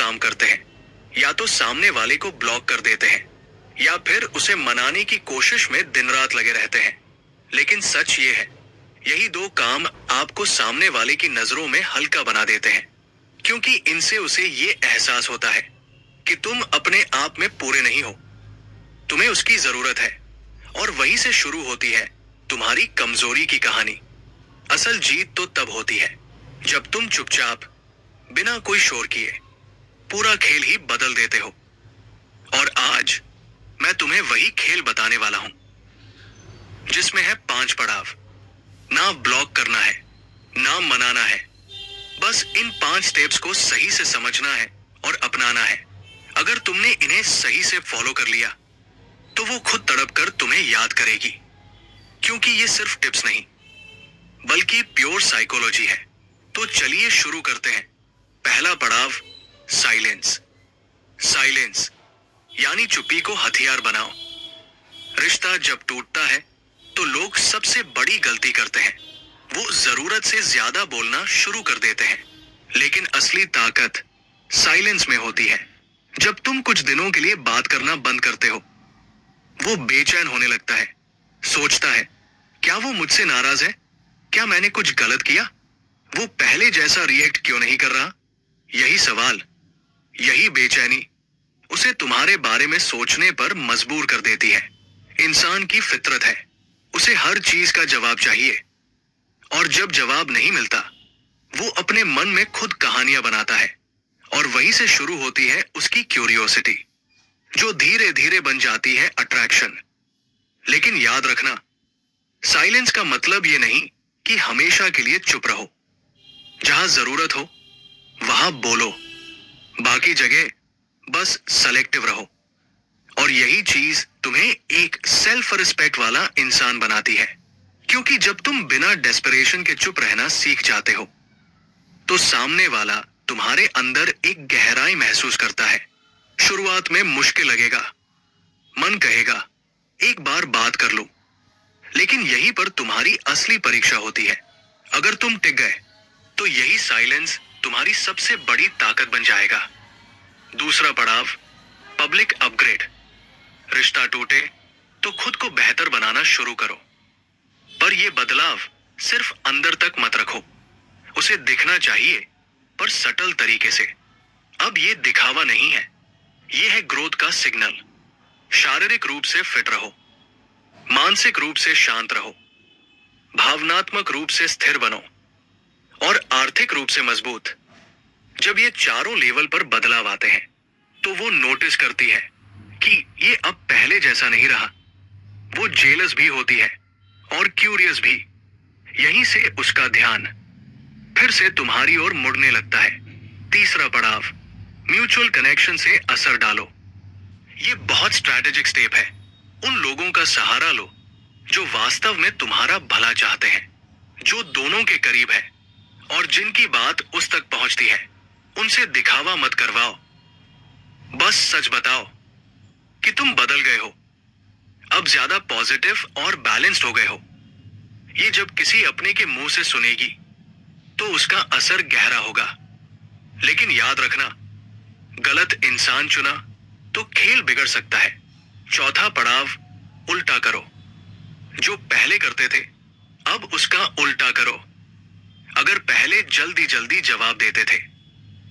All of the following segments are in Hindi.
काम करते हैं। या तो सामने वाले को ब्लॉक कर देते हैं या फिर उसे मनाने की कोशिश में दिन रात लगे रहते हैं। लेकिन सच ये है, यही दो काम आपको सामने वाले की नजरों में हल्का बना देते हैं, क्योंकि इनसे उसे ये एहसास होता है कि तुम अपने आप में पूरे नहीं हो, तुम्हें उसकी जरूरत है। और वहीं से शुरू होती है तुम्हारी कमजोरी की कहानी। असल जीत तो तब होती है जब तुम चुपचाप, बिना कोई शोर किए, पूरा खेल ही बदल देते हो। और आज मैं तुम्हें वही खेल बताने वाला हूं, जिसमें है 5 पड़ाव। ना ब्लॉक करना है, ना मनाना है, बस इन 5 स्टेप्स को सही से समझना है और अपनाना है। अगर तुमने इन्हें सही से फॉलो कर लिया तो वो खुद तड़प कर तुम्हें याद करेगी, क्योंकि ये सिर्फ टिप्स नहीं बल्कि प्योर साइकोलॉजी है। तो चलिए शुरू करते हैं। पहला पड़ाव, साइलेंस। साइलेंस यानी चुप्पी को हथियार बनाओ। रिश्ता जब टूटता है तो लोग सबसे बड़ी गलती करते हैं, वो जरूरत से ज्यादा बोलना शुरू कर देते हैं। लेकिन असली ताकत साइलेंस में होती है। जब तुम कुछ दिनों के लिए बात करना बंद करते हो, वो बेचैन होने लगता है, सोचता है क्या वो मुझसे नाराज है, क्या मैंने कुछ गलत किया, वो पहले जैसा रिएक्ट क्यों नहीं कर रहा। यही सवाल, यही बेचैनी उसे तुम्हारे बारे में सोचने पर मजबूर कर देती है। इंसान की फितरत है, उसे हर चीज का जवाब चाहिए, और जब जवाब नहीं मिलता वो अपने मन में खुद कहानियां बनाता है। और वहीं से शुरू होती है उसकी क्यूरियोसिटी, जो धीरे धीरे बन जाती है अट्रैक्शन। लेकिन याद रखना, साइलेंस का मतलब ये नहीं कि हमेशा के लिए चुप रहो। जहां जरूरत हो वहां बोलो, बाकी जगह बस सेलेक्टिव रहो। और यही चीज तुम्हें एक सेल्फ रिस्पेक्ट वाला इंसान बनाती है, क्योंकि जब तुम बिना डेस्परेशन के चुप रहना सीख जाते हो तो सामने वाला तुम्हारे अंदर एक गहराई महसूस करता है। शुरुआत में मुश्किल लगेगा, मन कहेगा एक बार बात कर लो, लेकिन यहीं पर तुम्हारी असली परीक्षा होती है। अगर तुम टिक गए तो यही साइलेंस तुम्हारी सबसे बड़ी ताकत बन जाएगा। दूसरा पड़ाव, पब्लिक अपग्रेड। रिश्ता टूटे तो खुद को बेहतर बनाना शुरू करो, पर यह बदलाव सिर्फ अंदर तक मत रखो। उसे दिखना चाहिए, पर सटल तरीके से। अब यह दिखावा नहीं है, यह है ग्रोथ का सिग्नल। शारीरिक रूप से फिट रहो, मानसिक रूप से शांत रहो, भावनात्मक रूप से स्थिर बनो, और आर्थिक रूप से मजबूत। जब ये चारों लेवल पर बदलाव आते हैं तो वो नोटिस करती है कि ये अब पहले जैसा नहीं रहा। वो जेलस भी होती है और क्यूरियस भी। यहीं से उसका ध्यान फिर से तुम्हारी ओर मुड़ने लगता है। तीसरा पड़ाव, म्यूचुअल कनेक्शन से असर डालो। ये बहुत स्ट्रैटेजिक स्टेप है। उन लोगों का सहारा लो जो वास्तव में तुम्हारा भला चाहते हैं, जो दोनों के करीब है और जिनकी बात उस तक पहुंचती है। उनसे दिखावा मत करवाओ, बस सच बताओ कि तुम बदल गए हो, अब ज्यादा पॉजिटिव और बैलेंस्ड हो गए हो। ये जब किसी अपने के मुंह से सुनेगी तो उसका असर गहरा होगा। लेकिन याद रखना, गलत इंसान चुना तो खेल बिगड़ सकता है। चौथा पड़ाव, उल्टा करो। जो पहले करते थे अब उसका उल्टा करो। अगर पहले जल्दी जल्दी जवाब देते थे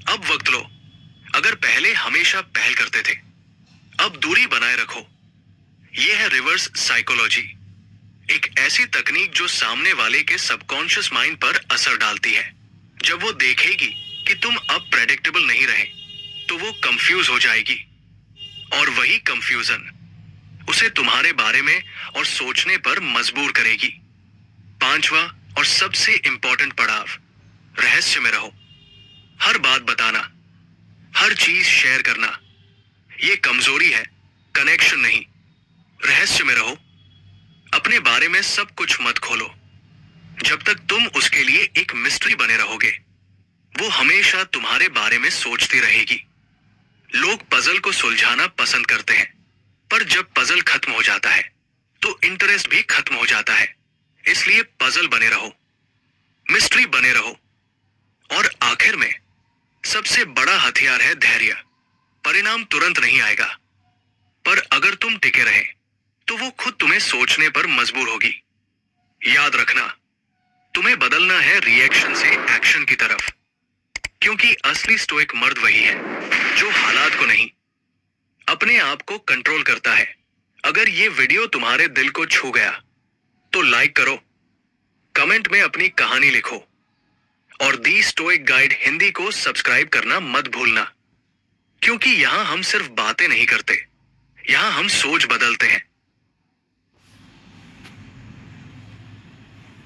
अब वक्त लो। अगर पहले हमेशा पहल करते थे अब दूरी बनाए रखो। यह है रिवर्स साइकोलॉजी, एक ऐसी तकनीक जो सामने वाले के सबकॉन्शियस माइंड पर असर डालती है। जब वो देखेगी कि तुम अब प्रेडिक्टेबल नहीं रहे तो वो कंफ्यूज हो जाएगी, और वही कंफ्यूजन उसे तुम्हारे बारे में और सोचने पर मजबूर करेगी। पांचवा और सबसे इंपॉर्टेंट पड़ाव, रहस्य में रहो। हर बात बताना, हर चीज शेयर करना, ये कमजोरी है, कनेक्शन नहीं। रहस्य में रहो, अपने बारे में सब कुछ मत खोलो। जब तक तुम उसके लिए एक मिस्ट्री बने रहोगे वो हमेशा तुम्हारे बारे में सोचती रहेगी। लोग पजल को सुलझाना पसंद करते हैं, पर जब पजल खत्म हो जाता है तो इंटरेस्ट भी खत्म हो जाता है। इसलिए पजल बने रहो, मिस्ट्री बने रहो, और आखिर में सबसे बड़ा हथियार है धैर्य। परिणाम तुरंत नहीं आएगा, पर अगर तुम टिके रहे तो वो खुद तुम्हें सोचने पर मजबूर होगी। याद रखना, तुम्हें बदलना है रिएक्शन से एक्शन की तरफ, क्योंकि असली स्टोइक मर्द वही है जो हालात को नहीं, अपने आप को कंट्रोल करता है। अगर ये वीडियो तुम्हारे दिल को छू गया तो लाइक करो, कमेंट में अपनी कहानी लिखो और दी स्टोइक गाइड हिंदी को सब्सक्राइब करना मत भूलना, क्योंकि यहां हम सिर्फ बातें नहीं करते, यहां हम सोच बदलते हैं।